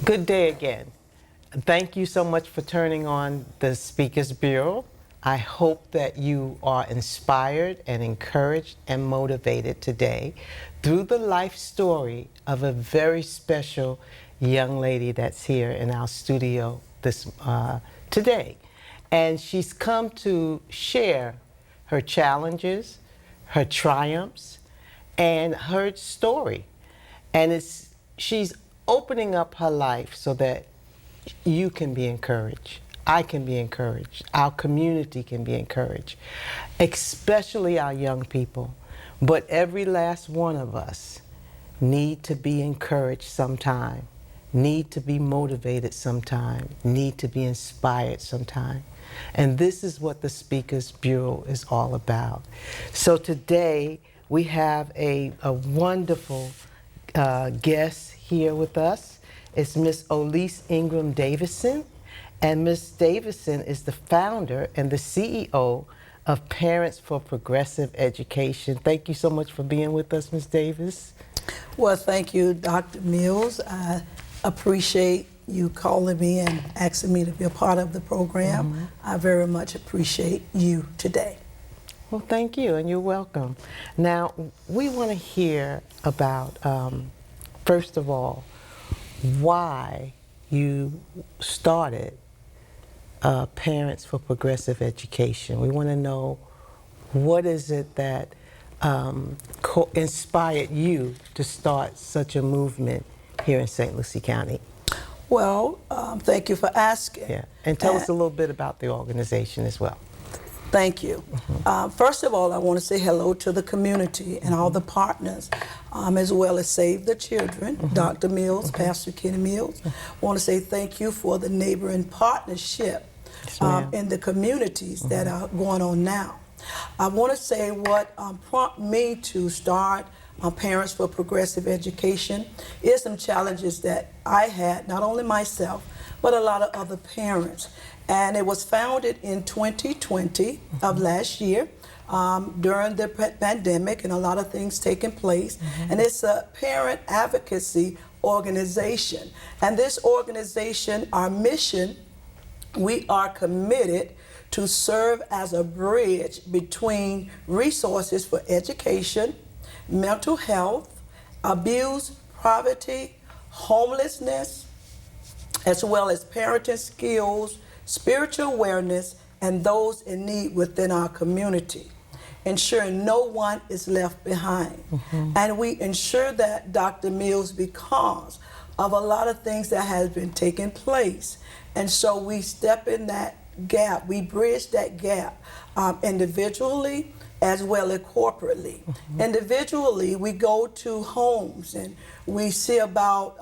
Good day again. Thank you so much for turning on the Speakers Bureau. I hope that you are inspired and encouraged and motivated today through the life story of a very special young lady that's here in our studio today. And she's come to share her challenges, her triumphs, and her story. And she's opening up her life so that you can be encouraged. I can be encouraged. Our community can be encouraged, especially our young people. But every last one of us need to be encouraged sometime, need to be motivated sometime, need to be inspired sometime. And this is what the Speakers Bureau is all about. So today we have a wonderful guest here with us. It's Miss Elise Ingram Davison. And Ms. Davison is the founder and the CEO of Parents for Progressive Education. Thank you so much for being with us, Ms. Davis. Well, thank you, Dr. Mills. I appreciate you calling me and asking me to be a part of the program. Mm-hmm. I very much appreciate you today. Well, thank you, and you're welcome. Now, we want to hear about, first of all, why you started Parents for Progressive Education. We want to know, what is it that inspired you to start such a movement here in St. Lucie County? Well, thank you for asking. Yeah, and tell us a little bit about the organization as well. Thank you. Mm-hmm. First of all, I want to say hello to the community and all the partners, as well as Save the Children, mm-hmm. Dr. Mills, mm-hmm. Pastor Kenny Mills. I want to say thank you for the neighboring partnership in the communities mm-hmm. that are going on now. I want to say what prompted me to start Parents for Progressive Education is some challenges that I had, not only myself, but a lot of other parents. And it was founded in 2020 mm-hmm. of last year during the pandemic and a lot of things taking place. Mm-hmm. And it's a parent advocacy organization. And this organization, our mission, we are committed to serve as a bridge between resources for education, mental health, abuse, poverty, homelessness, as well as parenting skills, spiritual awareness, and those in need within our community, ensuring no one is left behind. Mm-hmm. And we ensure that, Dr. Mills, because of a lot of things that have been taking place. And so we step in that gap, we bridge that gap individually as well as corporately. Mm-hmm. Individually, we go to homes and we see about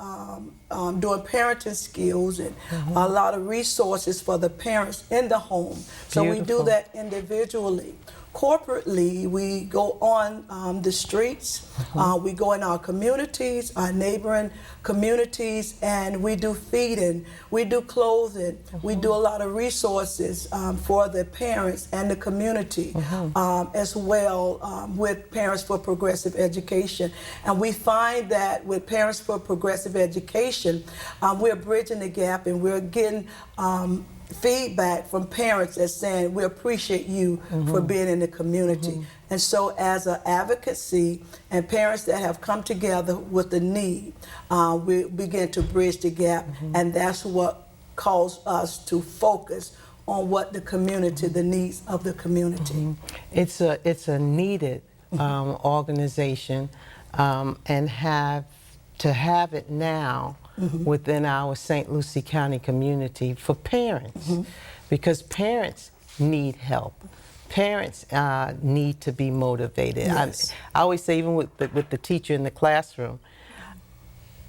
doing parenting skills and mm-hmm. a lot of resources for the parents in the home. So we do that individually. Corporately, we go on the streets, mm-hmm. We go in our communities, our neighboring communities, and we do feeding, we do clothing, mm-hmm. we do a lot of resources for the parents and the community, mm-hmm. As well with Parents for Progressive Education. And we find that with Parents for Progressive Education, we're bridging the gap and we're getting feedback from parents that's saying, we appreciate you mm-hmm. for being in the community. Mm-hmm. And so as an advocacy and parents that have come together with the need, we begin to bridge the gap, mm-hmm. and that's what caused us to focus on what the community, mm-hmm. the needs of the community. Mm-hmm. It's a needed organization, and have it now mm-hmm. within our St. Lucie County community for parents, mm-hmm. because parents need help. Parents need to be motivated. Yes. I always say, even with the teacher in the classroom,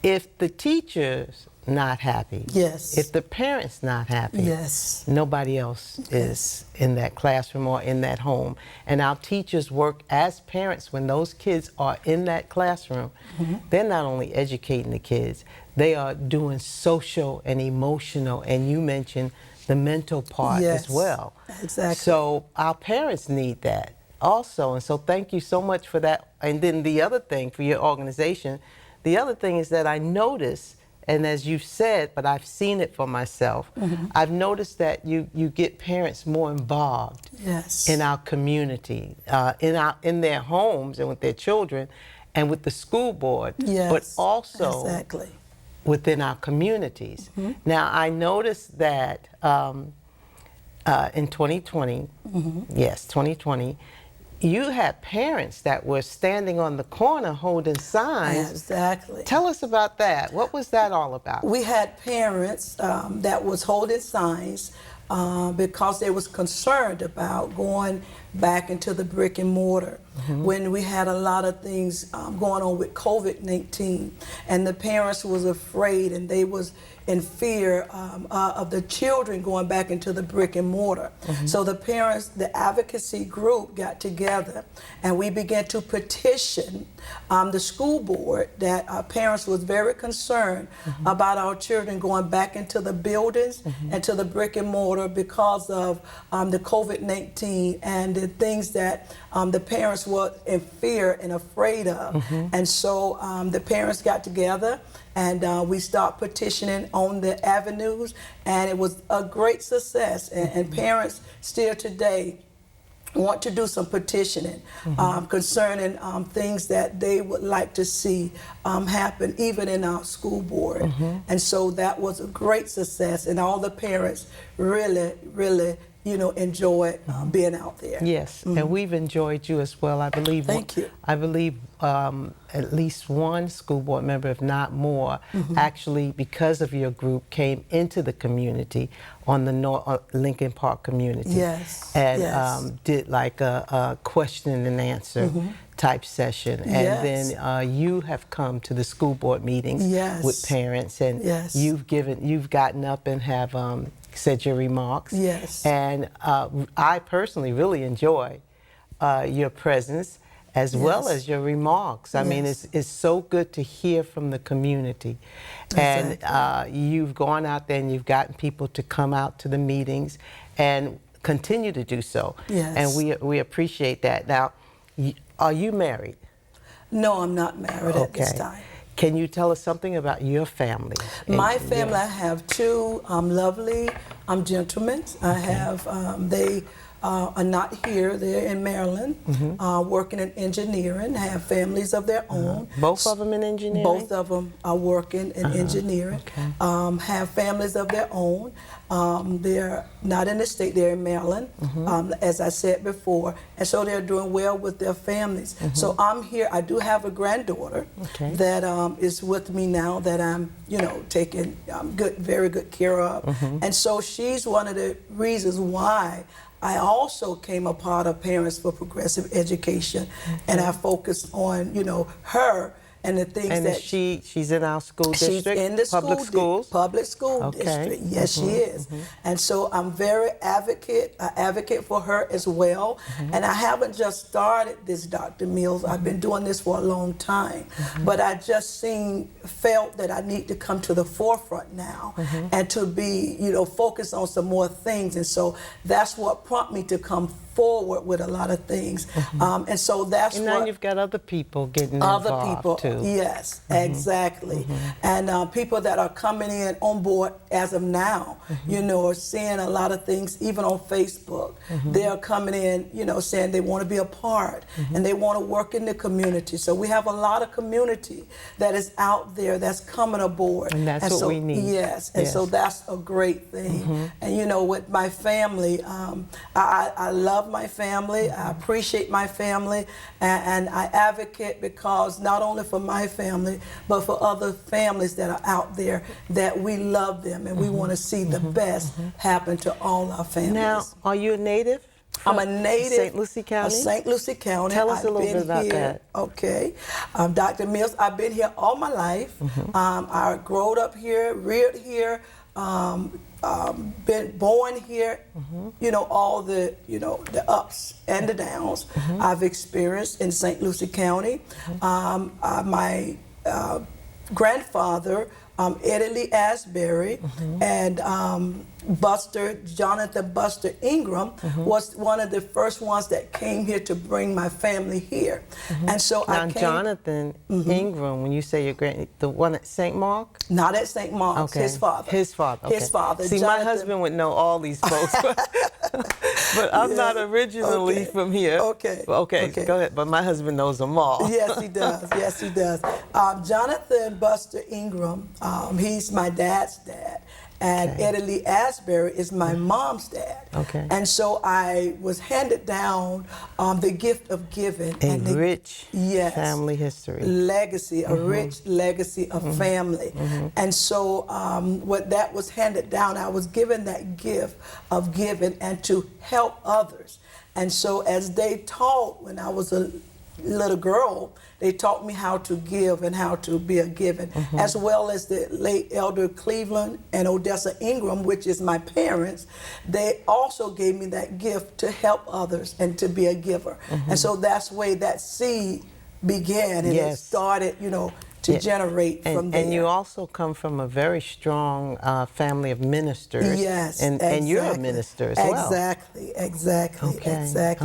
if the teacher's not happy, yes. if the parent's not happy, yes. nobody else is in that classroom or in that home. And our teachers work as parents when those kids are in that classroom. Mm-hmm. They're not only educating the kids, they are doing social and emotional, and you mentioned the mental part yes. as well. Exactly. So our parents need that also, and so thank you so much for that. And then the other thing for your organization, the other thing is that I noticed and as you said, but I've seen it for myself, I've noticed that you get parents more involved Yes. in our community, in their homes and with their children, and with the school board, Yes. but also Exactly. within our communities. Now, I noticed that in 2020, yes, 2020, you had parents that were standing on the corner holding signs. Exactly. Tell us about that. What was that all about? We had parents that was holding signs because they was concerned about going back into the brick and mortar when we had a lot of things going on with COVID-19, and the parents was afraid and they was in fear of the children going back into the brick and mortar. So the parents, the advocacy group got together and we began to petition the school board that our parents was very concerned about our children going back into the buildings and to the brick and mortar because of the COVID-19 and the things that the parents were in fear and afraid of. And so the parents got together and we started petitioning on the avenues, and it was a great success. And parents still today want to do some petitioning concerning things that they would like to see happen even in our school board. And so that was a great success, and all the parents really, really, you know, enjoyed being out there. Yes, and we've enjoyed you as well. I believe. Thank you. I believe at least one school board member, if not more, actually, because of your group, came into the community on the Lincoln Park community. Yes. And yes. Did like a question and answer type session. And then you have come to the school board meetings with parents, and you've gotten up and have said your remarks. Yes. And I personally really enjoy your presence as well as your remarks. I mean, it's so good to hear from the community. And you've gone out there and you've gotten people to come out to the meetings and continue to do so. Yes. And we appreciate that. Now, are you married? No, I'm not married at this time. Can you tell us something about your family? My family, I have two lovely gentlemen. I have, they are not here. They're in Maryland, working in engineering, have families of their own. Both of them in engineering? Both of them are working in engineering, have families of their own. They're not in the state, they're in Maryland, as I said before, and so they're doing well with their families. So I'm here. I do have a granddaughter that is with me now that I'm, you know, taking very good care of. And so she's one of the reasons why I also came a part of Parents for Progressive Education, and I focused on, you know, her and the things and that she's in our school district. She's in the public schools. Public school district. Yes, she is. And so I'm very advocate for her as well. And I haven't just started this, Dr. Mills. I've been doing this for a long time. But I just felt that I need to come to the forefront now and to be, you know, focused on some more things. And so that's what prompted me to come forward with a lot of things. And so that's and what... now you've got other people getting involved too. Yes, exactly. And people that are coming in on board as of now, you know, are seeing a lot of things, even on Facebook. They are coming in, you know, saying they want to be a part and they want to work in the community. So we have a lot of community that is out there that's coming aboard. And that's what we need. Yes, and so that's a great thing. And, you know, with my family, I love my family. I appreciate my family, and I advocate because not only for my family, but for other families that are out there, that we love them and we want to see the best happen to all our families. Now, are you a native? I'm a native St. Lucie County? of St. Lucie County. Tell us a little bit about that. Okay. Dr. Mills, I've been here all my life. I grew up here, reared here, been born here, you know, all the, you know, the ups and the downs I've experienced in St. Lucie County. My grandfather Eddie Lee Asbury, and Jonathan Buster Ingram was one of the first ones that came here to bring my family here. And so now, I came. Jonathan Ingram, when you say your the one at St. Mark? Not at St. Mark's, Okay. his father. His father, okay. His father. See, Jonathan, my husband would know all these folks, but I'm not originally from here. Okay. Okay, go ahead. But my husband knows them all. Yes, he does. Yes, he does. Jonathan Buster Ingram, he's my dad's dad. And Eddie Lee Asbury is my mom's dad. Okay. And so I was handed down the gift of giving. A rich family history. Legacy, a rich legacy of family. And so what that was handed down, I was given that gift of giving and to help others. And so as they taught when I was a little girl, they taught me how to give and how to be a giving, as well as the late Elder Cleveland and Odessa Ingram, which is my parents. They also gave me that gift to help others and to be a giver. And so that's the way that seed began, and it started, you know, to generate from there. And you also come from a very strong family of ministers. Yes, and you're a minister as well. Exactly.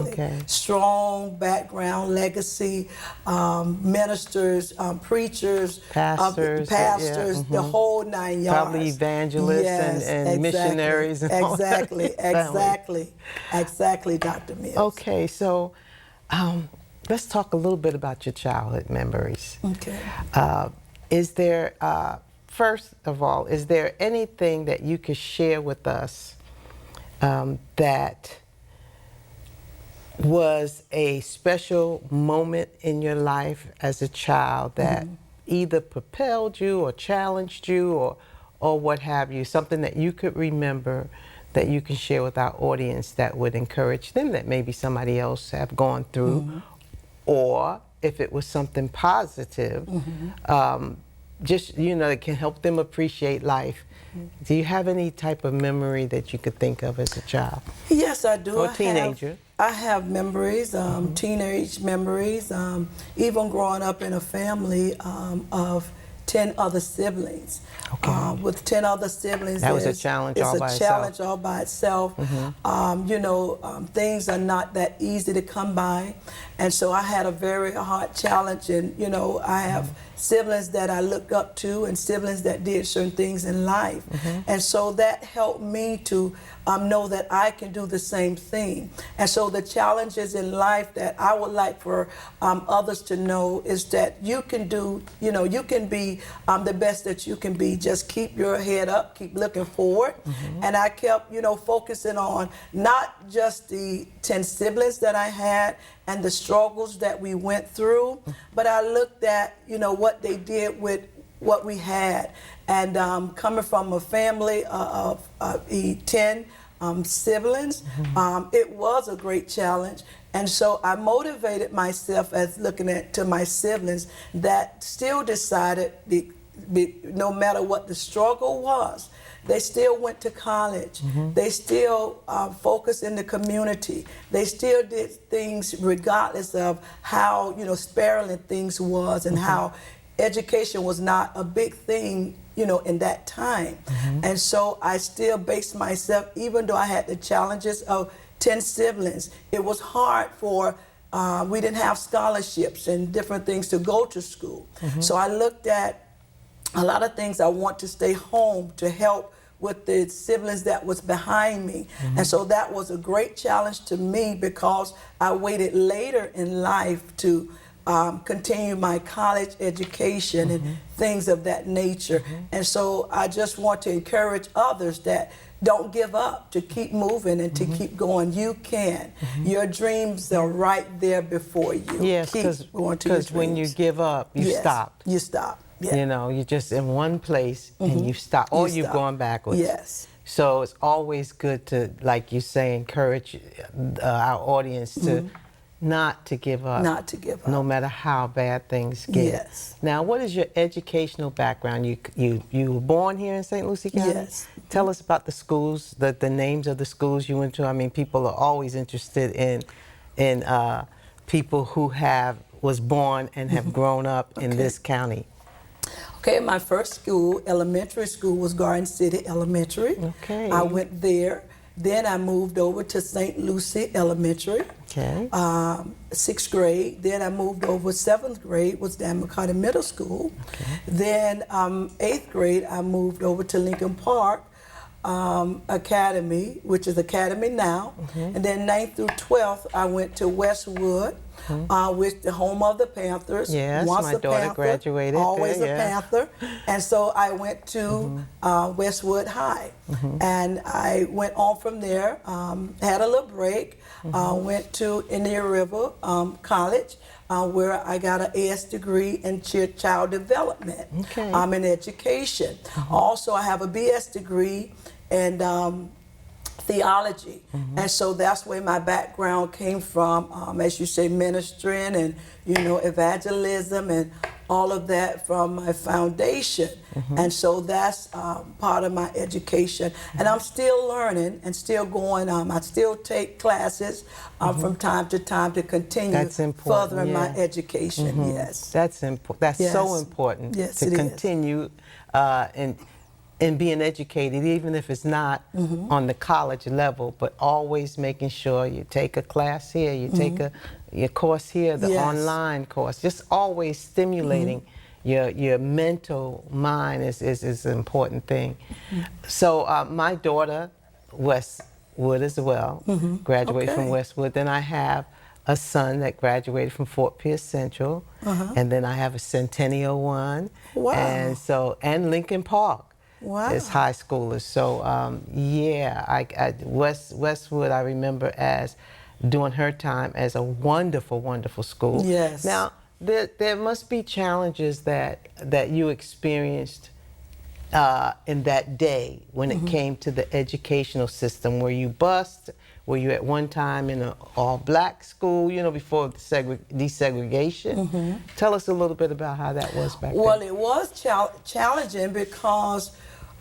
Okay. Strong background, legacy, ministers, preachers, pastors, the whole 9 yards. Probably evangelists and missionaries. And exactly, Dr. Mills. Okay, so let's talk a little bit about your childhood memories. Okay. Is there, first of all, is there anything that you could share with us that was a special moment in your life as a child that either propelled you or challenged you or what have you, something that you could remember that you can share with our audience that would encourage them that maybe somebody else have gone through, or if it was something positive, just, you know, it can help them appreciate life. Do you have any type of memory that you could think of as a child? Yes, I do. Or teenager? I have memories, teenage memories, even growing up in a family of 10 other siblings. With 10 other siblings, that was a challenge all by itself. It's a challenge all by itself. You know, things are not that easy to come by. And so I had a very hard challenge. And, you know, I have siblings that I looked up to and siblings that did certain things in life. And so that helped me to know that I can do the same thing. And so the challenges in life that I would like for others to know is that you can do, you know, you can be the best that you can be. Just keep your head up, keep looking forward. And I kept, you know, focusing on not just the 10 siblings that I had and the struggles that we went through, but I looked at, you know, what they did with what we had. And coming from a family of 10 siblings, it was a great challenge. And so I motivated myself as looking at to my siblings that still decided, no matter what the struggle was, they still went to college. They still focused in the community. They still did things regardless of how, you know, sparing things was and how education was not a big thing, you know, in that time. And so I still based myself, even though I had the challenges of 10 siblings, it was hard for, we didn't have scholarships and different things to go to school. So I looked at a lot of things. I want to stay home to help with the siblings that was behind me. And so that was a great challenge to me because I waited later in life to continue my college education and things of that nature. And so I just want to encourage others that don't give up, to keep moving and to keep going. You can. Your dreams are right there before you. Yes, because when you give up, you stop. You stop. Yeah. You know, you're just in one place and you stop, or you've gone backwards. Yes. So it's always good to, like you say, encourage our audience to not to give up. Not to give up. No matter how bad things get. Yes. Now, what is your educational background? You were born here in St. Lucie County? Yes. Tell us about the schools, the names of the schools you went to. I mean, people are always interested in people who was born and have grown up in this county. Okay, my first school, elementary school, was Garden City Elementary. Okay. I went there. Then I moved over to St. Lucie Elementary. Okay. 6th grade. Then I moved over 7th grade, was Dan McCarty Middle School. Okay. Then 8th grade, I moved over to Lincoln Park Academy, which is Academy now. And then 9th through 12th, I went to Westwood, with the home of the Panthers. Yes, Once my a daughter Panther, graduated always there, a yeah. Panther. And so I went to Westwood High. And I went on from there, had a little break, went to Indian River College, where I got an AS degree in child development, Okay. in education. Also, I have a BS degree in theology. And so that's where my background came from, as you say, ministering and, evangelism and all of that from my foundation. And so that's part of my education. And I'm still learning and still going, I still take classes from time to time to continue That's important, furthering my yeah. education, yes. That's important. That's Yes. so important Yes, to it is. continue in being educated, even if it's not on the college level, but always making sure you take a class here, you take your course here, the Yes. online course. Just always stimulating your mental mind is an important thing. So my daughter, Westwood as well, graduated from Okay. Westwood. Then I have a son that graduated from Fort Pierce Central, and then I have a Centennial one, Wow. and Lincoln Park. Wow. As high schoolers. So Westwood I remember as during her time as a wonderful, wonderful school. Yes. Now there must be challenges that you experienced in that day when it came to the educational system. Were you bused? Were you at one time in an all-black school, before the desegregation? Tell us a little bit about how that was back Well, then. it was challenging because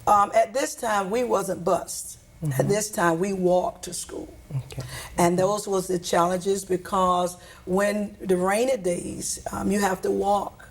at this time we wasn't bused. At this time we walked to school. Okay. And those was the challenges because when the rainy days, you have to walk.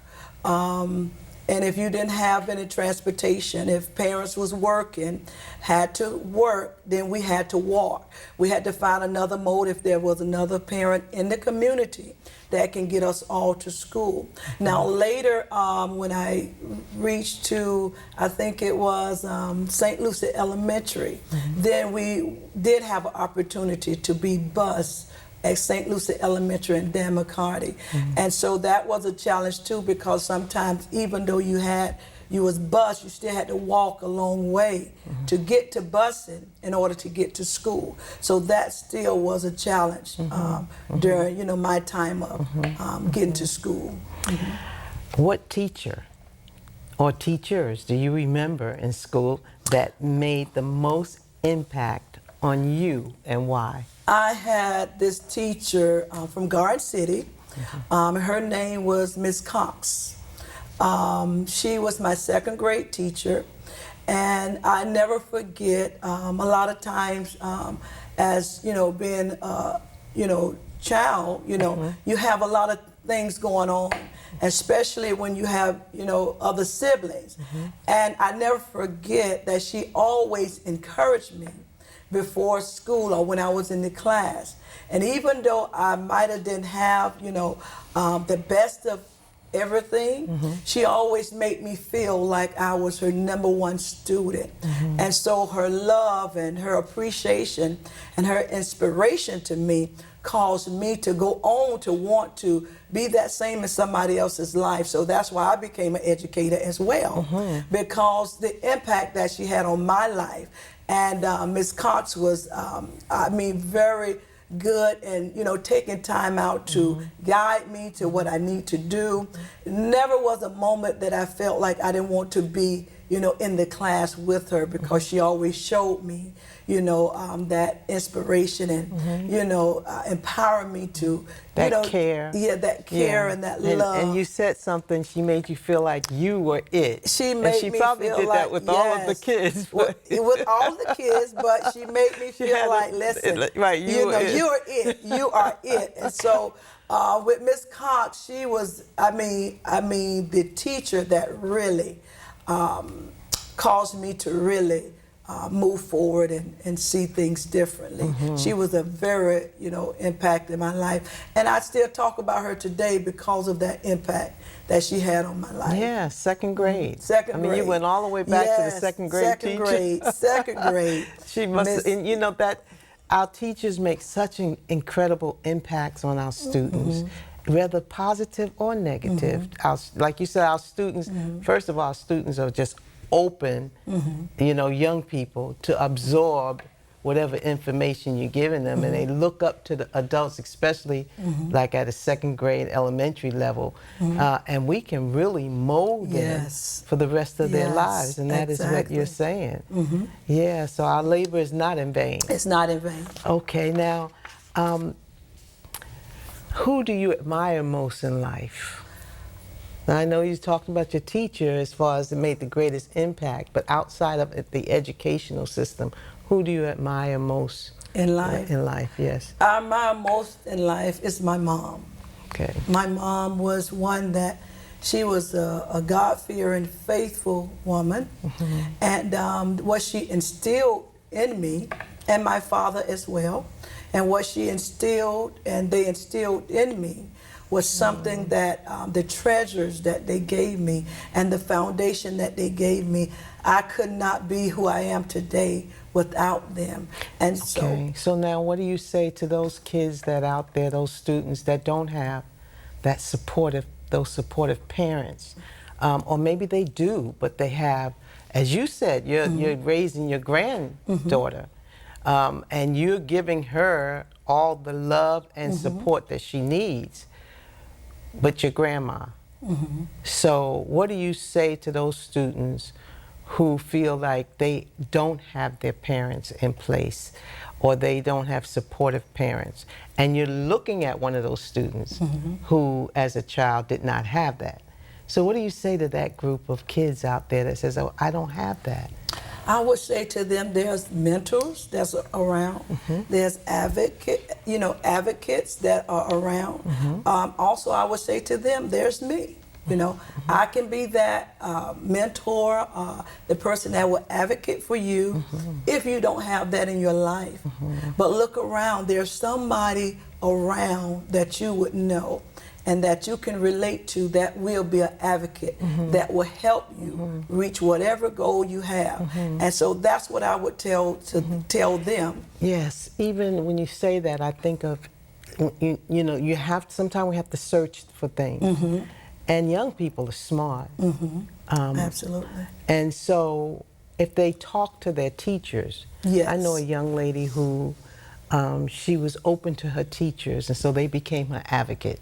And if you didn't have any transportation, if parents was working, had to work, then we had to walk. We had to find another mode if there was another parent in the community that can get us all to school. Now later, when I reached to, I think it was St. Lucie Elementary, then we did have an opportunity to be bused at St. Lucie Elementary in Dan McCarty. And so that was a challenge too, because sometimes even though you was bused, you still had to walk a long way to get to busing in order to get to school. So that still was a challenge during my time of getting to school. What teacher or teachers do you remember in school that made the most impact on you and why? I had this teacher from Garden City. Her name was Miss Cox. She was my second grade teacher, and I never forget. A lot of times, as being child, you have a lot of things going on, especially when you have other siblings. And I never forget that she always encouraged me before school or when I was in the class. And even though I might have didn't have, the best of everything, she always made me feel like I was her number one student. And so her love and her appreciation and her inspiration to me caused me to go on to want to be that same in somebody else's life. So that's why I became an educator as well, because the impact that she had on my life. And Ms. Cox was, very good and, taking time out to guide me to what I need to do. Never was a moment that I felt like I didn't want to be, in the class with her, because she always showed me, that inspiration and, empowering me to, That care. Yeah, that care and that love. And you said something, she made you feel like you were it. She made and she me probably feel did like, that with all of the kids. With all the kids, but she made me feel like, listen, right, you are it. You are it. And so with Miss Cox, she was, I mean, the teacher that really caused me to really move forward and see things differently. She was a very, impact in my life. And I still talk about her today because of that impact that she had on my life. Yeah, second grade. Second grade. I mean, you went all the way back to the second grade teacher. Second grade. She must, and you know that our teachers make such incredible impacts on our students, whether positive or negative. Like you said, our students, first of all, our students are just open, young people to absorb whatever information you're giving them, and they look up to the adults, especially like at a second grade elementary level, and we can really mold them for the rest of their lives, and that is what you're saying. Yeah, so our labor is not in vain. It's not in vain. Okay, now, who do you admire most in life? Now, I know you talked about your teacher as far as it made the greatest impact, but outside of the educational system, who do you admire most in life? In life, yes. I admire most in life is my mom. Okay. My mom was one that she was a God-fearing, faithful woman, and what she instilled in me, and my father as well, and what she instilled and they instilled in me was something that the treasures that they gave me and the foundation that they gave me, I could not be who I am today without them. And so now what do you say to those kids that out there, those students that don't have that those supportive parents, or maybe they do, but they have, as you said, you're raising your granddaughter, and you're giving her all the love and support that she needs, but your grandma. So what do you say to those students who feel like they don't have their parents in place, or they don't have supportive parents, and you're looking at one of those students who as a child did not have that? So what do you say to that group of kids out there that says, oh, I don't have that? I would say to them, there's mentors that's around. There's advocates that are around. Also, I would say to them, there's me. I can be that mentor, the person that will advocate for you if you don't have that in your life. But look around, there's somebody around that you would know and that you can relate to that will be an advocate that will help you reach whatever goal you have. And so that's what I would tell them. Yes, even when you say that, I think of, sometimes we have to search for things. And young people are smart. Absolutely. And so if they talk to their teachers, I know a young lady who, she was open to her teachers, and so they became her advocate.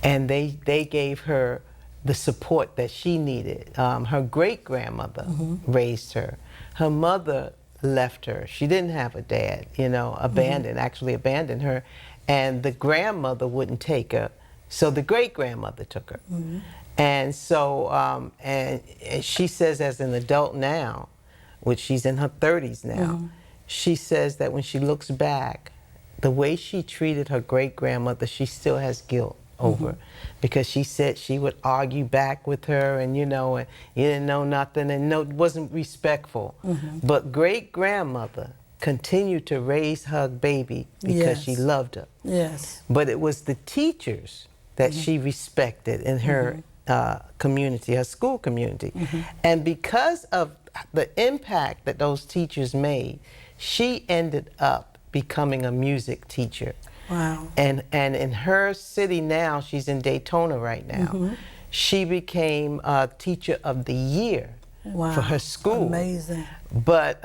And they gave her the support that she needed. Her great-grandmother raised her. Her mother left her. She didn't have a dad, actually abandoned her. And the grandmother wouldn't take her, so the great-grandmother took her. And so, and she says as an adult now, which she's in her 30s now, she says that when she looks back, the way she treated her great-grandmother, she still has guilt over, because she said she would argue back with her, and and you didn't know nothing, and wasn't respectful. But great-grandmother continued to raise her baby because she loved her. But it was the teachers that she respected in her community, her school community. And because of the impact that those teachers made, she ended up becoming a music teacher. Wow. And in her city now, she's in Daytona right now, she became a teacher of the year for her school. Amazing. But,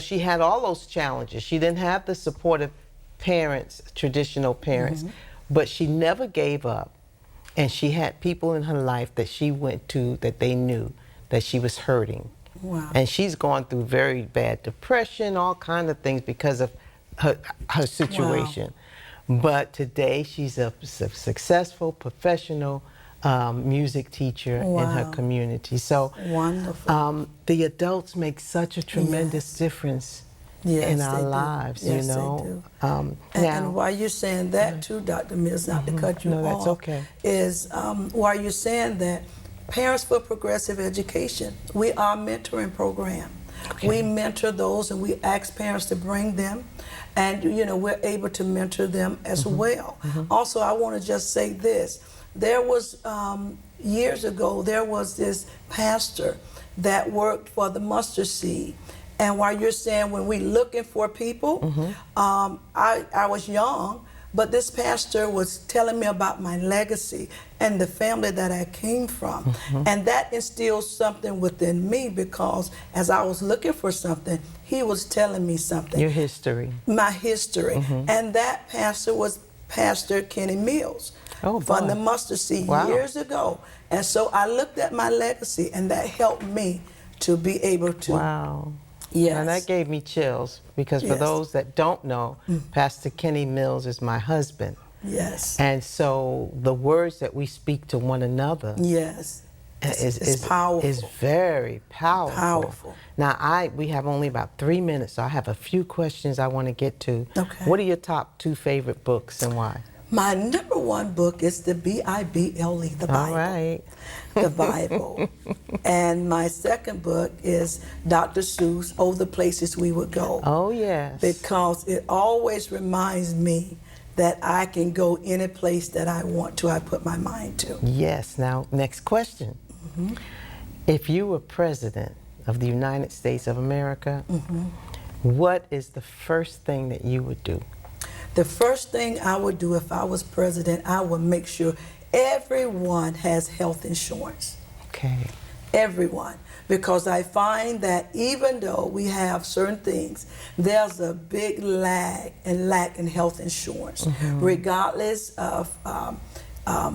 she had all those challenges. She didn't have the supportive parents, traditional parents, but she never gave up. And she had people in her life that she went to that they knew that she was hurting. Wow. And she's gone through very bad depression, all kinds of things because of her situation. Wow. But today she's a successful professional music teacher in her community. So wonderful. The adults make such a tremendous difference Yes, in our they do. lives, Yes, you know. they do. Now, And while you're saying that too, Dr. Mills, not to cut you no, off, that's okay. is while you're saying that, Parents for Progressive Education, we are a mentoring program. Okay. We mentor those and we ask parents to bring them, and you know, we're able to mentor them as well. Also, I want to just say this. There was, years ago, there was this pastor that worked for the mustard seed. And while you're saying when we looking for people, I was young, but this pastor was telling me about my legacy and the family that I came from. And that instilled something within me, because as I was looking for something, he was telling me something. your history. My history. And that pastor was Pastor Kenny Mills Oh, from boy. the mustard seed Wow. years ago. And so I looked at my legacy, and that helped me to be able to. Wow. Yes. And that gave me chills, because for Yes. those that don't know, Pastor Kenny Mills is my husband. Yes. And so the words that we speak to one another Yes. It's powerful. is very powerful. Powerful. Now, we have only about 3 minutes, so I have a few questions I want to get to. Okay. What are your top 2 favorite books and why? My number 1 book is the Bible, the Bible. All right. The Bible. And my second book is Dr. Seuss, Oh, the Places We Would Go. Oh, yes. Because it always reminds me that I can go any place that I want to, I put my mind to. Yes. Now, next question. If you were president of the United States of America, what is the first thing that you would do? The first thing I would do if I was president, I would make sure everyone has health insurance. Okay. Everyone. Because I find that even though we have certain things, there's a big lack in health insurance. Regardless of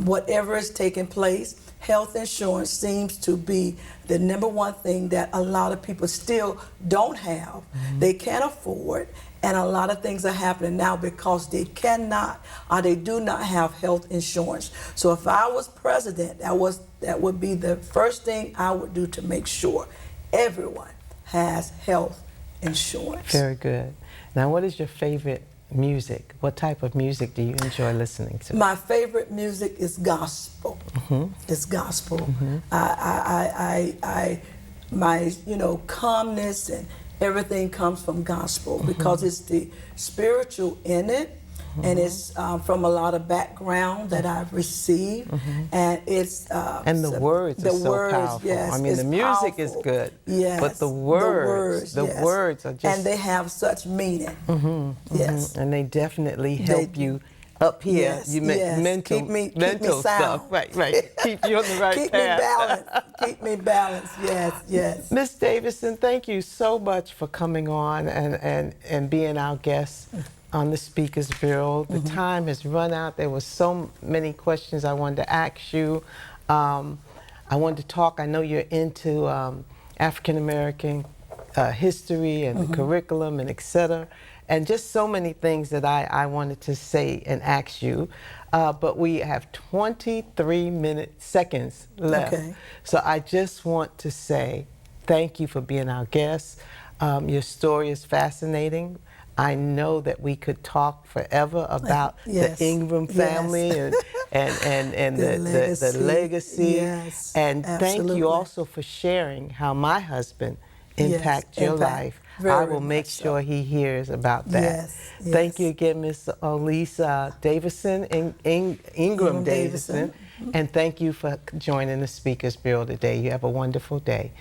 whatever is taking place, health insurance seems to be the number 1 thing that a lot of people still don't have. They can't afford. And a lot of things are happening now because they cannot or they do not have health insurance. So if I was president, that would be the first thing I would do to make sure everyone has health insurance. Very good. Now, what is your favorite music? What type of music do you enjoy listening to? My favorite music is gospel. It's gospel. My calmness and everything comes from gospel because it's the spiritual in it, and it's from a lot of background that I've received, and it's and the words are so powerful. Yes, I mean, the music is good, yes, but the words are just, and they have such meaning. Yes, and they definitely help you up here. Yes, You mental, keep me mental stuff, sound. right. Keep you on the right keep path. me balanced. Keep me balanced. Yes. Miss Davison, thank you so much for coming on and being our guest on the Speakers Bureau. The time has run out. There were so many questions I wanted to ask you. I wanted to talk. I know you're into African American history and the curriculum and et cetera, and just so many things that I wanted to say and ask you. But we have 23 seconds left. Okay. So I just want to say thank you for being our guest. Your story is fascinating. I know that we could talk forever about Yes. the Ingram family and the legacy. Yes, And thank absolutely. you also for sharing how my husband impacted your life. I will make sure he hears about that. Yes, Thank yes. you again, Miss Lisa Davison, Ingram Davison. And thank you for joining the Speakers Bureau today. You have a wonderful day.